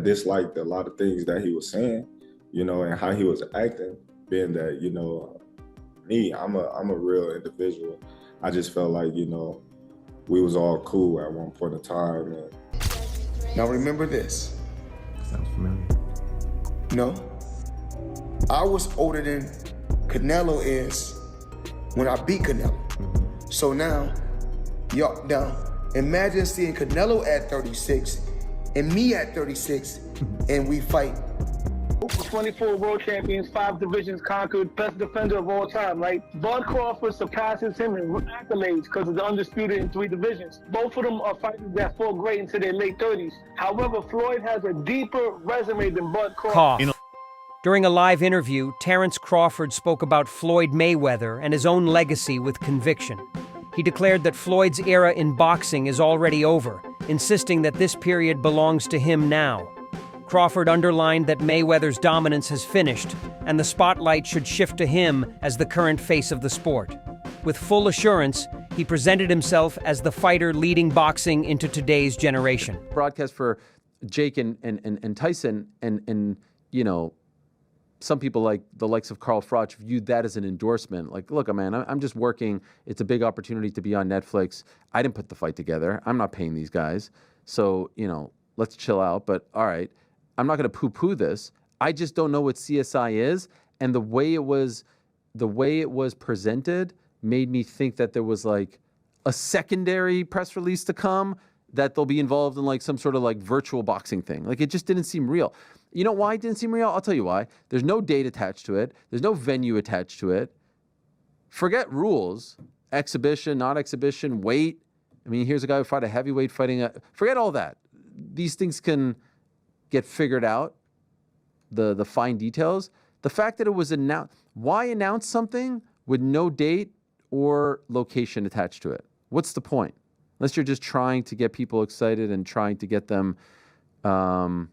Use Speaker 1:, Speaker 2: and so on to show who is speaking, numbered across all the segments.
Speaker 1: Disliked a lot of things that he was saying, and how he was acting, being that, me, I'm a real individual. I just felt like, we was all cool at one point in time. And
Speaker 2: now remember this.
Speaker 3: Sounds familiar.
Speaker 2: No. I was older than Canelo is when I beat Canelo. So now imagine seeing Canelo at 36 and me at 36 and we fight.
Speaker 4: 24 world champions, 5 divisions conquered, best defender of all time, right? Bud Crawford surpasses him in accolades because of the undisputed in 3 divisions. Both of them are fighters that fought great into their late 30s. However, Floyd has a deeper resume than Bud Crawford.
Speaker 5: During a live interview, TerenceCrawford spoke about Floyd Mayweather and his own legacy with conviction. He declared that Floyd's era in boxing is already over, insisting that this period belongs to him now. Crawford underlined that Mayweather's dominance has finished, and the spotlight should shift to him as the current face of the sport. With full assurance, he presented himself as the fighter leading boxing into today's generation.
Speaker 6: Broadcast for Jake and Tyson, and some people like the likes of Carl Froch viewed that as an endorsement. Like, look, man, I'm just working. It's a big opportunity to be on Netflix. I didn't put the fight together. I'm not paying these guys. So, let's chill out. But all right, I'm not going to poo-poo this. I just don't know what CSI is. And the way it was presented made me think that there was like a secondary press release to come, that they'll be involved in like some sort of like virtual boxing thing. Like, it just didn't seem real. You know why it didn't seem real? I'll tell you why. There's no date attached to it. There's no venue attached to it. Forget rules, exhibition, not exhibition, weight. I mean, here's a guy who fought a heavyweight fighting forget all that. These things can get figured out, the fine details. The fact that it was announced, why announce something with no date or location attached to it? What's the point? Unless you're just trying to get people excited and trying to get them, trying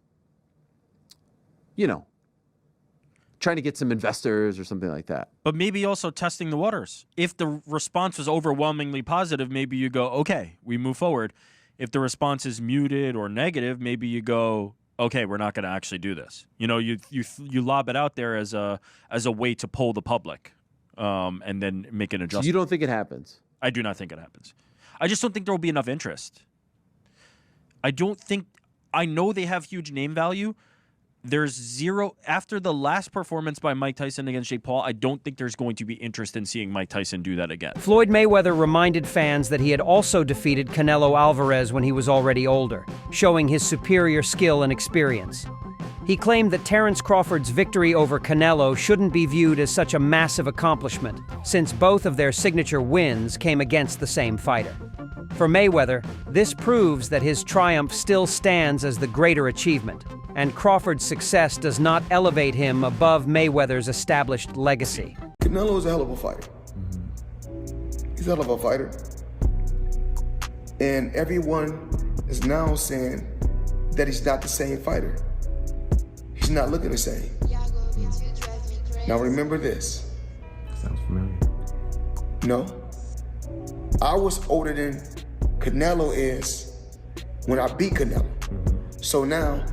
Speaker 6: to get some investors or something like that.
Speaker 7: But maybe also testing the waters. If the response was overwhelmingly positive, maybe you go, okay, we move forward. If the response is muted or negative, maybe you go, okay, we're not going to actually do this. You lob it out there as a way to poll the public, and then make an adjustment.
Speaker 6: So you don't think it happens?
Speaker 7: I do not think it happens. I just don't think there will be enough interest. I know they have huge name value. There's zero, after the last performance by Mike Tyson against Jake Paul, I don't think there's going to be interest in seeing Mike Tyson do that again.
Speaker 5: Floyd Mayweather reminded fans that he had also defeated Canelo Alvarez when he was already older, showing his superior skill and experience. He claimed that Terence Crawford's victory over Canelo shouldn't be viewed as such a massive accomplishment, since both of their signature wins came against the same fighter. For Mayweather, this proves that his triumph still stands as the greater achievement, and Crawford's success does not elevate him above Mayweather's established legacy.
Speaker 2: Canelo is a hell of a fighter. He's a hell of a fighter. And everyone is now saying that he's not the same fighter. He's not looking the same. Now remember this.
Speaker 3: Sounds familiar.
Speaker 2: No. I was older than Canelo is when I beat Canelo. So now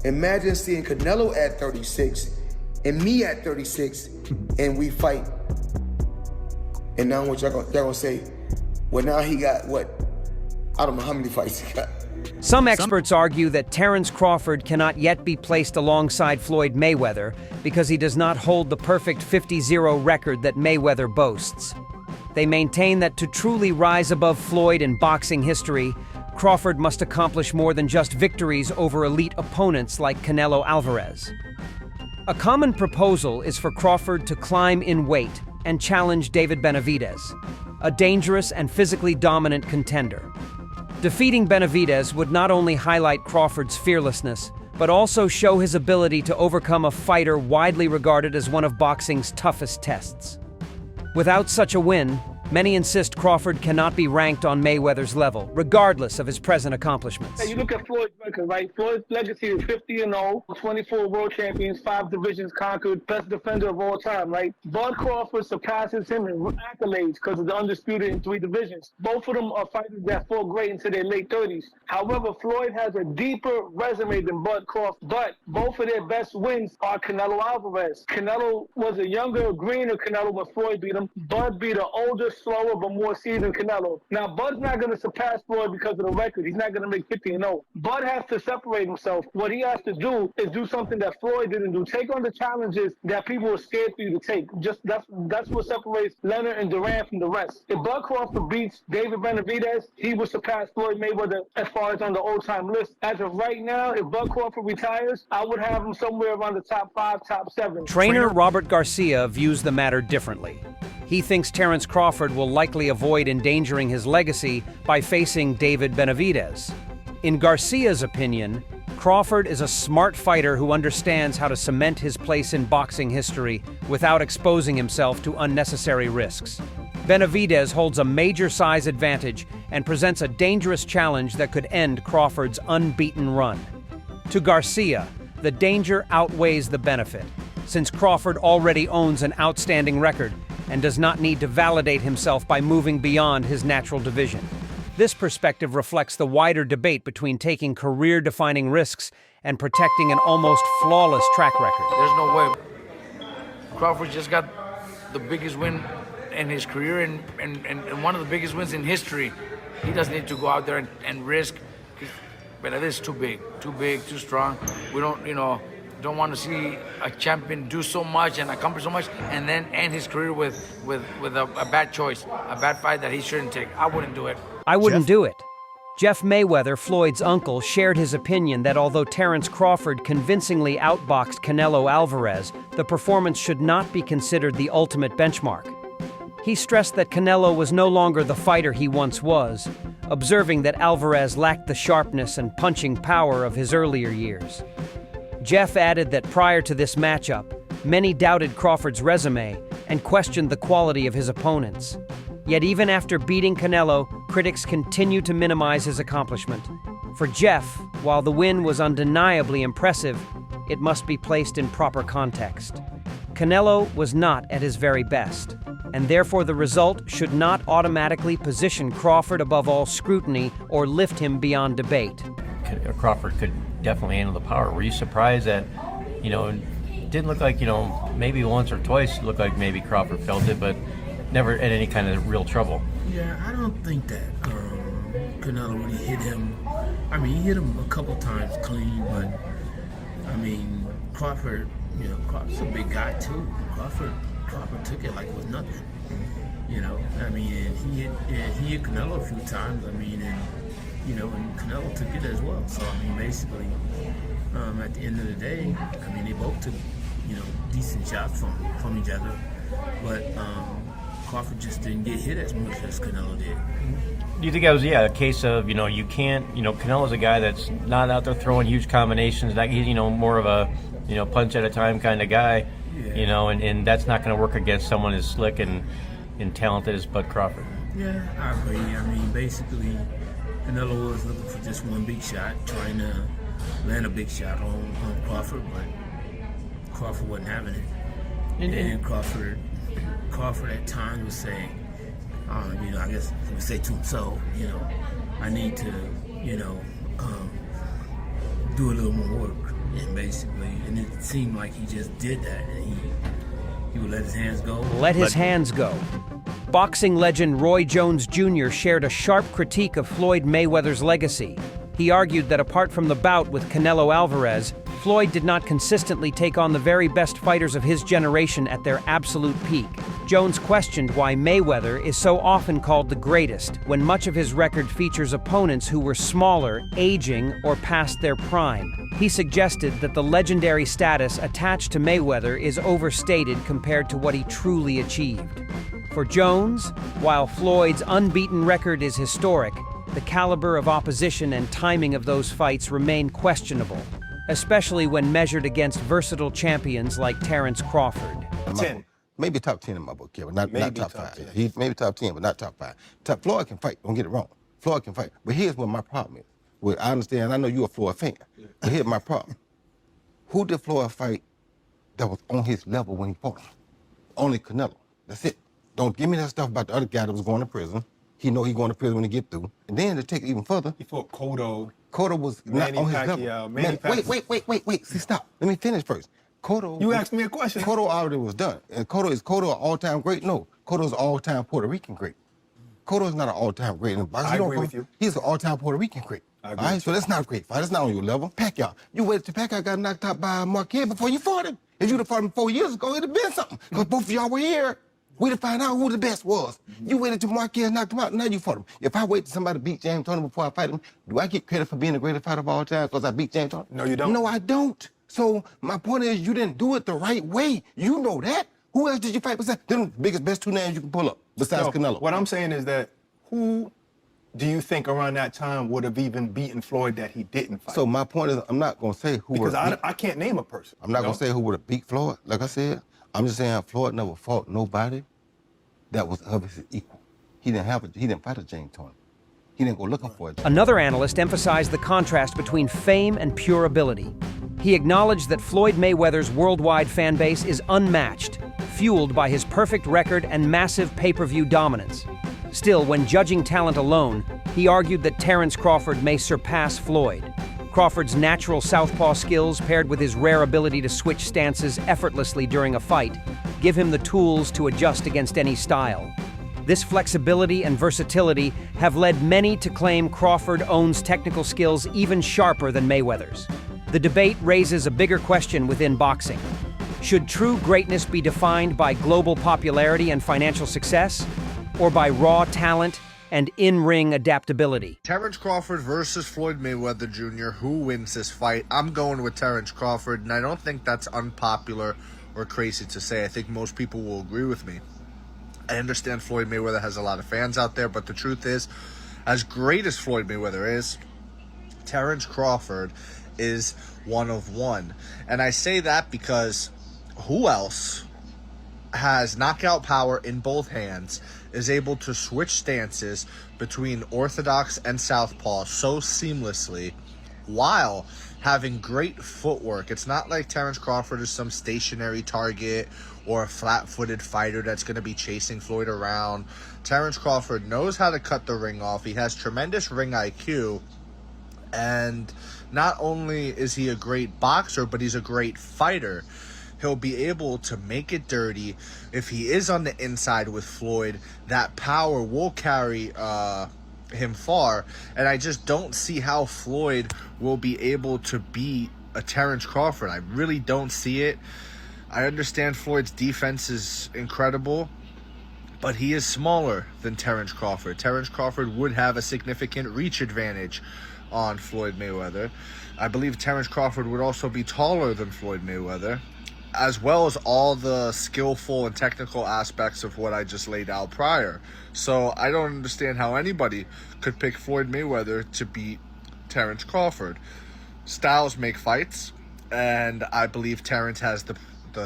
Speaker 2: imagine seeing Canelo at 36 and me at 36 and we fight. And now what y'all gonna say, well, now he got what? I don't know how many fights he got.
Speaker 5: Some experts argue that Terence Crawford cannot yet be placed alongside Floyd Mayweather because he does not hold the perfect 50-0 record that Mayweather boasts. They maintain that to truly rise above Floyd in boxing history, Crawford must accomplish more than just victories over elite opponents like Canelo Alvarez. A common proposal is for Crawford to climb in weight and challenge David Benavidez, a dangerous and physically dominant contender. Defeating Benavidez would not only highlight Crawford's fearlessness, but also show his ability to overcome a fighter widely regarded as one of boxing's toughest tests. Without such a win, Many insist Crawford cannot be ranked on Mayweather's level, regardless of his present accomplishments.
Speaker 4: Hey, you look at Floyd's record, right? Floyd's legacy is 50-0, 24 world champions, 5 divisions conquered, best defender of all time, right? Bud Crawford surpasses him in accolades because of the undisputed in 3 divisions. Both of them are fighters that fought great into their late 30s. However, Floyd has a deeper resume than Bud Crawford, but both of their best wins are Canelo Alvarez. Canelo was a younger, greener Canelo when Floyd beat him. Bud beat an older, slower, but more seasoned Canelo. Now, Bud's not going to surpass Floyd because of the record. He's not going to make 50-0. Bud has to separate himself. What he has to do is do something that Floyd didn't do. Take on the challenges that people are scared for you to take. Just that's what separates Leonard and Duran from the rest. If Bud Crawford beats David Benavidez, he will surpass Floyd Mayweather as far as on the all-time list. As of right now, if Bud Crawford retires, I would have him somewhere around the top 5, top 7.
Speaker 5: Trainer Robert Garcia views the matter differently. He thinks Terence Crawford will likely avoid endangering his legacy by facing David Benavidez. In Garcia's opinion, Crawford is a smart fighter who understands how to cement his place in boxing history without exposing himself to unnecessary risks. Benavidez holds a major size advantage and presents a dangerous challenge that could end Crawford's unbeaten run. To Garcia, the danger outweighs the benefit, since Crawford already owns an outstanding record and does not need to validate himself by moving beyond his natural division. This perspective reflects the wider debate between taking career-defining risks and protecting an almost flawless track record.
Speaker 8: There's no way. Crawford just got the biggest win in his career and one of the biggest wins in history. He doesn't need to go out there and risk. But it is too big, too strong. We don't want to see a champion do so much and accomplish so much and then end his career with a bad choice, a bad fight that he shouldn't take. I wouldn't do it.
Speaker 5: I wouldn't do it. Jeff Mayweather, Floyd's uncle, shared his opinion that although Terence Crawford convincingly outboxed Canelo Alvarez, the performance should not be considered the ultimate benchmark. He stressed that Canelo was no longer the fighter he once was, observing that Alvarez lacked the sharpness and punching power of his earlier years. Jeff added that prior to this matchup, many doubted Crawford's resume and questioned the quality of his opponents. Yet even after beating Canelo, critics continue to minimize his accomplishment. For Jeff, while the win was undeniably impressive, it must be placed in proper context. Canelo was not at his very best, and therefore the result should not automatically position Crawford above all scrutiny or lift him beyond debate.
Speaker 9: Crawford could definitely handle the power. Were you surprised that, it didn't look like, maybe once or twice it looked like maybe Crawford felt it, but never had any kind of real trouble?
Speaker 10: Yeah, I don't think that Canelo really hit him. I mean, he hit him a couple times clean, but I mean, Crawford, Crawford's a big guy too. Crawford took it like it was nothing. I mean, and he hit Canelo a few times. I mean, and Canelo took it as well. So I mean, basically, at the end of the day, I mean, they both took decent shots from each other, but Crawford just didn't get hit as much as Canelo did.
Speaker 9: Do you think that was a case of you can't Canelo's a guy that's not out there throwing huge combinations, that he's more of a punch at a time kind of guy, and that's not going to work against someone as slick and talented as Bud Crawford?
Speaker 10: Yeah, I agree. I mean, basically, Canelo was looking for just one big shot, trying to land a big shot on Crawford, but Crawford wasn't having it. And Crawford at times would say, I guess he would say to himself, I need to, do a little more work. And basically, and it seemed like he just did that, and he would let his hands go.
Speaker 5: Let his hands go. Boxing legend Roy Jones Jr. shared a sharp critique of Floyd Mayweather's legacy. He argued that apart from the bout with Canelo Alvarez, Floyd did not consistently take on the very best fighters of his generation at their absolute peak. Jones questioned why Mayweather is so often called the greatest, when much of his record features opponents who were smaller, aging, or past their prime. He suggested that the legendary status attached to Mayweather is overstated compared to what he truly achieved. For Jones, while Floyd's unbeaten record is historic, the caliber of opposition and timing of those fights remain questionable, especially when measured against versatile champions like Terence Crawford.
Speaker 2: 10,
Speaker 11: Maybe top 10 in my book, yeah, but not
Speaker 12: Maybe
Speaker 11: top
Speaker 12: top
Speaker 11: 5.
Speaker 12: 10.
Speaker 11: He's maybe top 10, but not top 5. Floyd can fight, don't get it wrong. Floyd can fight. But here's what my problem is. Well, I understand, I know you're a Floyd fan, but here's my problem. Who did Floyd fight that was on his level when he fought him? Only Canelo. That's it. Don't give me that stuff about the other guy that was going to prison. He know he going to prison when he get through. And then to take it even further.
Speaker 12: He fought Cotto.
Speaker 11: Cotto was not on his level. Wait. See, stop. Let me finish first. Cotto.
Speaker 12: You asked me a question.
Speaker 11: Cotto already was done. And Cotto an all-time great? No. Cotto's an all-time Puerto Rican great. Cotto is not an all-time great in boxing.
Speaker 12: I agree with you.
Speaker 11: He's an all-time Puerto Rican great.
Speaker 12: I
Speaker 11: All
Speaker 12: agree.
Speaker 11: right, so that's not a great fight. That's not on your level. Pacquiao. You waited till Pacquiao got knocked out by Marquez before you fought him. If you'd have fought him 4 years ago, it'd have been something. Because both of y'all were here. We'd have found out who the best was. You waited till Marquez knocked him out, now you fought him. If I wait till somebody beat James Toney before I fight him, do I get credit for being the greatest fighter of all time because I beat James Toney?
Speaker 12: No, you don't.
Speaker 11: No, I don't. So my point is you didn't do it the right way. You know that. Who else did you fight besides them best 2 names you can pull up besides Canelo?
Speaker 12: What I'm saying is that who do you think around that time would have even beaten Floyd that he didn't fight?
Speaker 11: So my point is I'm not going to say who
Speaker 12: because
Speaker 11: would
Speaker 12: I can't name a person.
Speaker 11: I'm not going to say who would have beat Floyd. Like I said, I'm just saying Floyd never fought nobody that was of his equal. He didn't fight a James Toney. He didn't go looking for it.
Speaker 5: Another analyst emphasized the contrast between fame and pure ability. He acknowledged that Floyd Mayweather's worldwide fan base is unmatched, fueled by his perfect record and massive pay-per-view dominance. Still, when judging talent alone, he argued that TerenceCrawford may surpass Floyd. Crawford's natural southpaw skills, paired with his rare ability to switch stances effortlessly during a fight, give him the tools to adjust against any style. This flexibility and versatility have led many to claim Crawford owns technical skills even sharper than Mayweather's. The debate raises a bigger question within boxing. Should true greatness be defined by global popularity and financial success, or by raw talent and in-ring adaptability?
Speaker 13: Terence Crawford versus Floyd Mayweather Jr. Who wins this fight? I'm going with Terence Crawford, and I don't think that's unpopular or crazy to say. I think most people will agree with me. I understand Floyd Mayweather has a lot of fans out there, but the truth is, as great as Floyd Mayweather is, Terence Crawford is one of one. And I say that because who else has knockout power in both hands, is able to switch stances between orthodox and southpaw so seamlessly while having great footwork? It's not like Terence Crawford is some stationary target or a flat-footed fighter that's going to be chasing Floyd around. Terence Crawford knows how to cut the ring off. He has tremendous ring IQ. And not only is he a great boxer, but he's a great fighter. He'll be able to make it dirty. If he is on the inside with Floyd, that power will carry him far. And I just don't see how Floyd will be able to beat a Terence Crawford. I really don't see it. I understand Floyd's defense is incredible, but he is smaller than Terence Crawford. Terence Crawford would have a significant reach advantage on Floyd Mayweather. I believe Terence Crawford would also be taller than Floyd Mayweather, as well as all the skillful and technical aspects of what I just laid out prior. So I don't understand how anybody could pick Floyd Mayweather to beat Terence Crawford. Styles make fights, and I believe Terence has the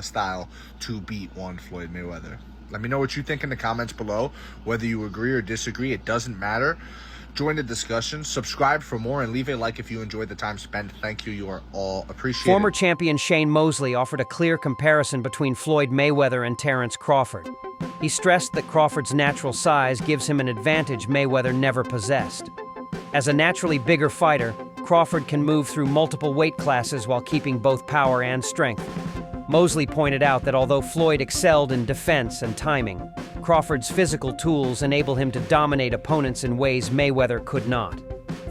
Speaker 13: style to beat one Floyd Mayweather. Let me know what you think in the comments below. Whether you agree or disagree, it doesn't matter. Join the discussion, subscribe for more, and leave a like if you enjoyed the time spent. Thank you. You are all appreciated.
Speaker 5: Former champion Shane Mosley offered a clear comparison between Floyd Mayweather and Terence Crawford. He stressed that Crawford's natural size gives him an advantage Mayweather never possessed. As a naturally bigger fighter, Crawford can move through multiple weight classes while keeping both power and strength. Mosley pointed out that although Floyd excelled in defense and timing, Crawford's physical tools enable him to dominate opponents in ways Mayweather could not.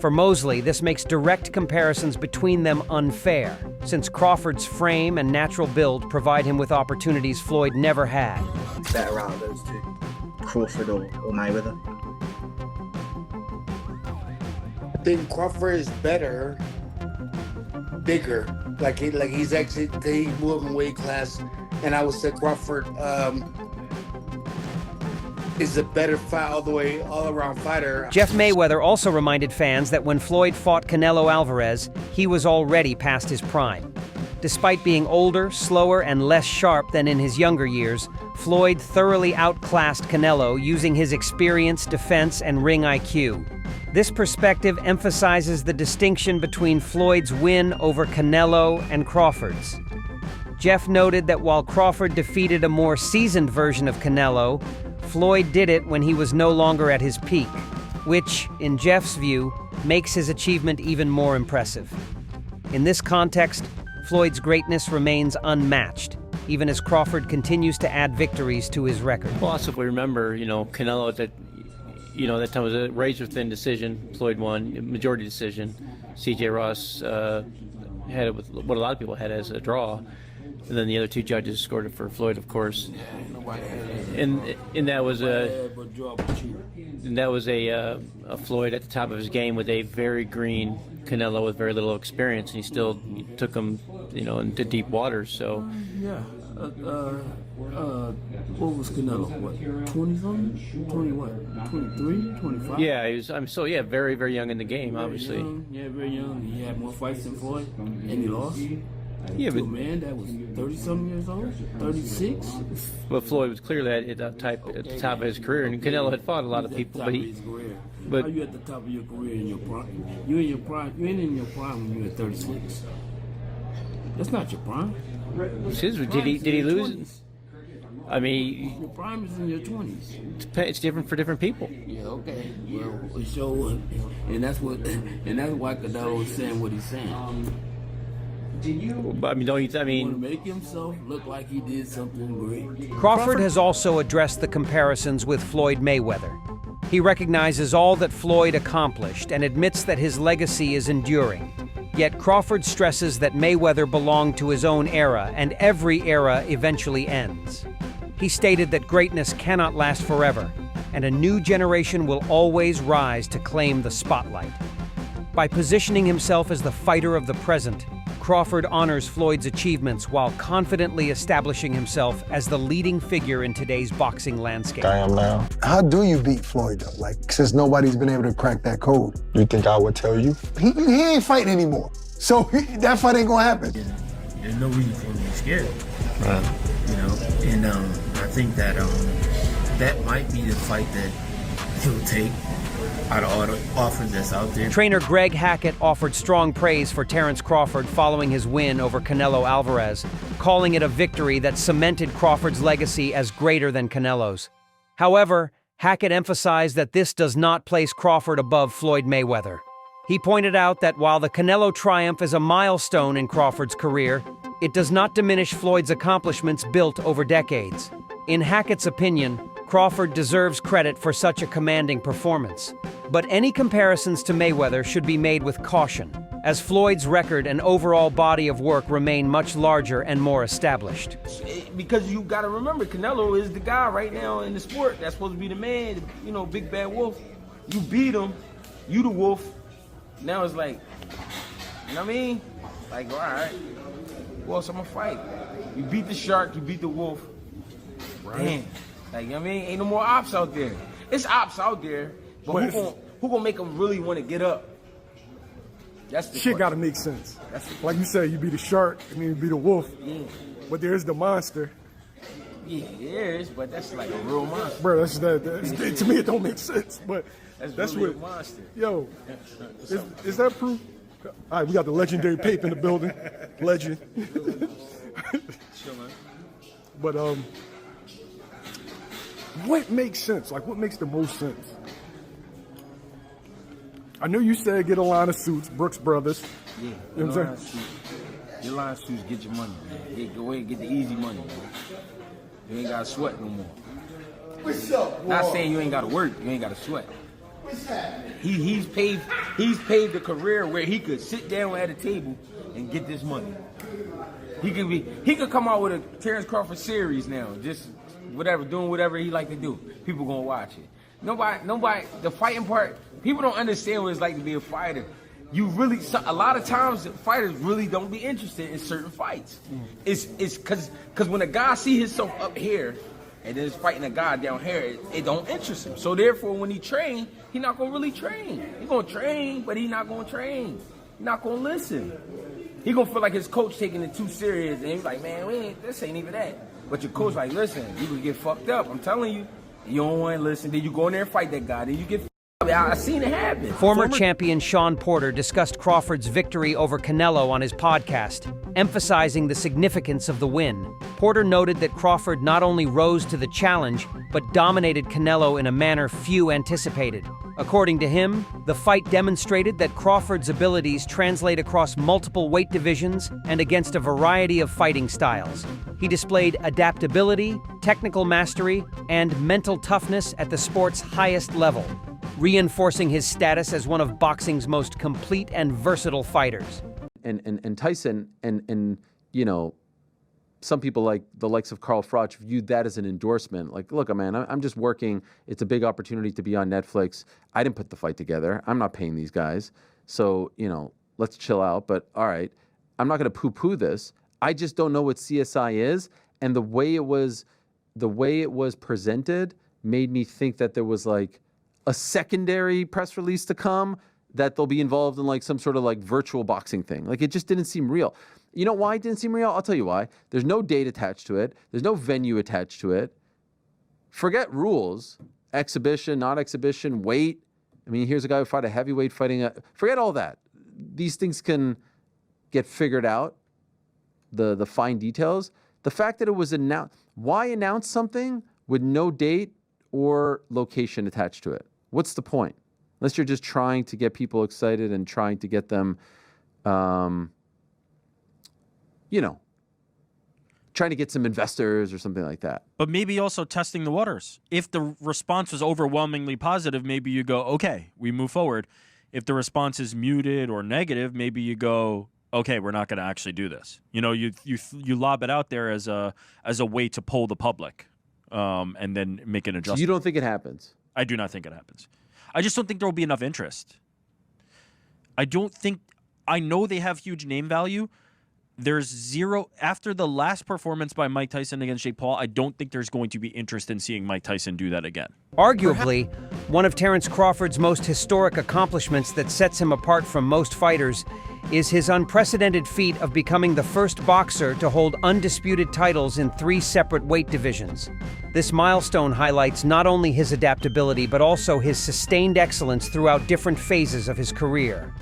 Speaker 5: For Mosley, this makes direct comparisons between them unfair, since Crawford's frame and natural build provide him with opportunities Floyd never had.
Speaker 14: Better out of those two, Crawford or Mayweather?
Speaker 2: I think Crawford is better, bigger. Like he's actually he's moving weight class, and I would say Crawford is a better fight all around fighter.
Speaker 5: Jeff Mayweather also reminded fans that when Floyd fought Canelo Alvarez, he was already past his prime. Despite being older, slower, and less sharp than in his younger years, Floyd thoroughly outclassed Canelo using his experience, defense, and ring IQ. This perspective emphasizes the distinction between Floyd's win over Canelo and Crawford's. Jeff noted that while Crawford defeated a more seasoned version of Canelo, Floyd did it when he was no longer at his peak, which, in Jeff's view, makes his achievement even more impressive. In this context, Floyd's greatness remains unmatched, even as Crawford continues to add victories to his record.
Speaker 9: Well, also, if we remember, Canelo that time was a razor-thin decision. Floyd won, majority decision. C.J. Ross had it with what a lot of people had as a draw. And then the other two judges scored it for Floyd, of course. And that was a Floyd at the top of his game with a very green Canelo with very little experience, and he still took him, into deep waters. So
Speaker 10: yeah, what was Canelo? What, 20-something? 20 what? 23, 25?
Speaker 9: Yeah, he was. Very, very young in the game,
Speaker 10: very
Speaker 9: obviously.
Speaker 10: Young, very young. He had more fights than Floyd, and he lost.
Speaker 9: Yeah,
Speaker 10: to a man that was 30-something years old, 36.
Speaker 9: But Floyd was clearly at the top of his career, and Canelo had fought a lot of people, but he.
Speaker 10: But how you at the top of your career in your prime? You in your prime? You ain't in your prime when you're at 36. That's not your prime.
Speaker 9: Did he lose?
Speaker 10: 20s.
Speaker 9: I mean,
Speaker 10: your prime is in your 20s.
Speaker 9: It's different for different people.
Speaker 10: Yeah, okay. Well, so, and that's why Canelo is saying what he's saying.
Speaker 9: But
Speaker 10: want to make himself look like he did something great.
Speaker 5: Crawford has also addressed the comparisons with Floyd Mayweather. He recognizes all that Floyd accomplished and admits that his legacy is enduring. Yet Crawford stresses that Mayweather belonged to his own era, and every era eventually ends. He stated that greatness cannot last forever, and a new generation will always rise to claim the spotlight. By positioning himself as the fighter of the present, Crawford honors Floyd's achievements while confidently establishing himself as the leading figure in today's boxing landscape.
Speaker 15: I am now.
Speaker 16: How do you beat Floyd, though? Like, since nobody's been able to crack that code.
Speaker 15: You think I would tell you?
Speaker 16: He ain't fighting anymore. So that fight ain't gonna happen.
Speaker 10: There's no reason for him to be scared.
Speaker 15: Right.
Speaker 10: And I think that that might be the fight that he'll take out of all the offers that's out there.
Speaker 5: Trainer Greg Hackett offered strong praise for Terence Crawford following his win over Canelo Alvarez, calling it a victory that cemented Crawford's legacy as greater than Canelo's. However, Hackett emphasized that this does not place Crawford above Floyd Mayweather. He pointed out that while the Canelo triumph is a milestone in Crawford's career, it does not diminish Floyd's accomplishments built over decades. In Hackett's opinion, Crawford deserves credit for such a commanding performance. But any comparisons to Mayweather should be made with caution, as Floyd's record and overall body of work remain much larger and more established.
Speaker 17: Because you got to remember, Canelo is the guy right now in the sport that's supposed to be the man, big bad wolf. You beat him, you the wolf. Now it's like, you know what I mean? Like, all right, who else I'm gonna fight? You beat the shark, you beat the wolf. Right. Damn. Like, you know what I mean? Ain't no more ops out there. It's ops out there, but who gonna make them really want to get up? That's the
Speaker 18: shit gotta make sense. Like you said, you be the shark and then you be the wolf.
Speaker 17: Yeah.
Speaker 18: But there's the monster.
Speaker 17: Yeah, there is, but that's like a real monster.
Speaker 18: Bro, to me it don't make sense. But that's
Speaker 17: really
Speaker 18: what
Speaker 17: a monster.
Speaker 18: Yo, is that proof? All right, we got the legendary Pape in the building. Legend. But what makes sense? Like, what makes the most sense? I know you said get a line of suits, Brooks Brothers.
Speaker 17: Yeah,
Speaker 18: you know what I'm
Speaker 17: saying? Get a line of suits, get your money, man. Go ahead and get the easy money, man. You ain't gotta sweat no more.
Speaker 2: What's up, boy?
Speaker 17: Not saying you ain't gotta work, you ain't gotta sweat. What's happening? He's paved a career where he could sit down at a table and get this money. He could come out with a Terence Crawford series now, just doing whatever he like to do. People gonna watch it. Nobody, the fighting part, people don't understand what it's like to be a fighter. A lot of times fighters really don't be interested in certain fights. It's cause when a guy see himself up here and then is fighting a guy down here, it don't interest him. So therefore when he train, he not gonna really train. He gonna train, but he not gonna train. He not gonna listen. he gonna feel like his coach taking it too serious, and he's like, man, this ain't even that. But your coach like, listen, you could get fucked up. I'm telling you, you don't want to listen. Then you go in there and fight that guy. Then you get. I seen it happen.
Speaker 5: Former champion Sean Porter discussed Crawford's victory over Canelo on his podcast, emphasizing the significance of the win. Porter noted that Crawford not only rose to the challenge, but dominated Canelo in a manner few anticipated. According to him, the fight demonstrated that Crawford's abilities translate across multiple weight divisions and against a variety of fighting styles. He displayed adaptability, technical mastery, and mental toughness at the sport's highest level, reinforcing his status as one of boxing's most complete and versatile fighters.
Speaker 6: And Tyson and you know, some people like the likes of Carl Froch viewed that as an endorsement. Like, look, man, I'm just working. It's a big opportunity to be on Netflix. I didn't put the fight together. I'm not paying these guys. So, you know, let's chill out. But all right, I'm not going to poo-poo this. I just don't know what CSI is. And the way it was presented made me think that there was like a secondary press release to come, that they'll be involved in like some sort of like virtual boxing thing. Like, it just didn't seem real. You know why it didn't seem real? I'll tell you why. There's no date attached to it. There's no venue attached to it. Forget rules, exhibition, not exhibition, weight. I mean, here's a guy who fought a heavyweight fighting forget all that. These things can get figured out, the fine details. The fact that it was announced, why announce something with no date or location attached to it? What's the point? Unless you're just trying to get people excited and trying to get them, you know, trying to get some investors or something like that.
Speaker 7: But maybe also testing the waters. If the response was overwhelmingly positive, maybe you go, okay, we move forward. If the response is muted or negative, maybe you go, okay, we're not going to actually do this. You know, you lob it out there as a way to poll the public, and then make an adjustment.
Speaker 6: So you don't think it happens?
Speaker 7: I do not think it happens. I just don't think there will be enough interest. I know they have huge name value. There's zero, after the last performance by Mike Tyson against Jake Paul, I don't think there's going to be interest in seeing Mike Tyson do that again.
Speaker 5: Arguably, one of Terence Crawford's most historic accomplishments that sets him apart from most fighters is his unprecedented feat of becoming the first boxer to hold undisputed titles in 3 separate weight divisions. This milestone highlights not only his adaptability, but also his sustained excellence throughout different phases of his career.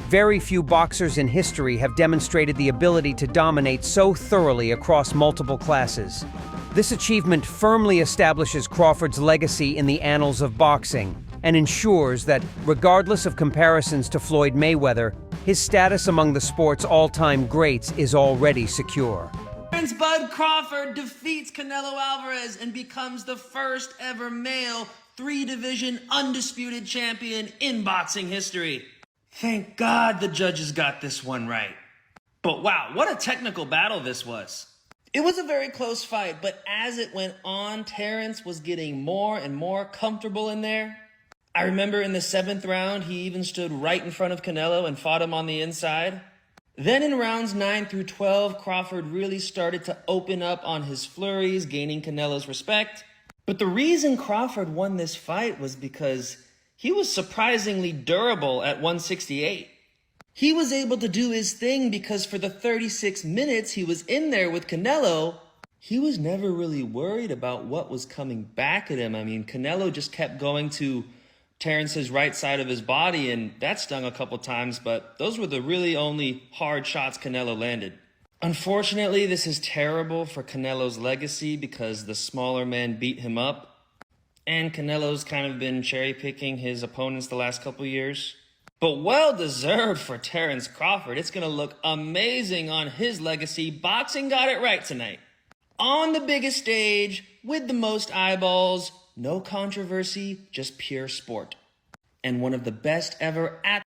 Speaker 5: Very few boxers in history have demonstrated the ability to dominate so thoroughly across multiple classes. This achievement firmly establishes Crawford's legacy in the annals of boxing and ensures that, regardless of comparisons to Floyd Mayweather, his status among the sport's all-time greats is already secure.
Speaker 19: Terence Bud Crawford defeats Canelo Alvarez and becomes the first ever male 3-division undisputed champion in boxing history. Thank God the judges got this one right. But wow, what a technical battle this was. It was a very close fight, but as it went on, Terence was getting more and more comfortable in there. I remember in the 7th round, he even stood right in front of Canelo and fought him on the inside. Then in rounds 9 through 12, Crawford really started to open up on his flurries, gaining Canelo's respect. But the reason Crawford won this fight was because he was surprisingly durable at 168. He was able to do his thing because for the 36 minutes he was in there with Canelo, he was never really worried about what was coming back at him. I mean, Canelo just kept going to Terence's right side of his body, and that stung a couple times, but those were the really only hard shots Canelo landed. Unfortunately, this is terrible for Canelo's legacy because the smaller men beat him up. And Canelo's kind of been cherry-picking his opponents the last couple years. But well-deserved for Terence Crawford. It's going to look amazing on his legacy. Boxing got it right tonight. On the biggest stage, with the most eyeballs, no controversy, just pure sport. And one of the best ever at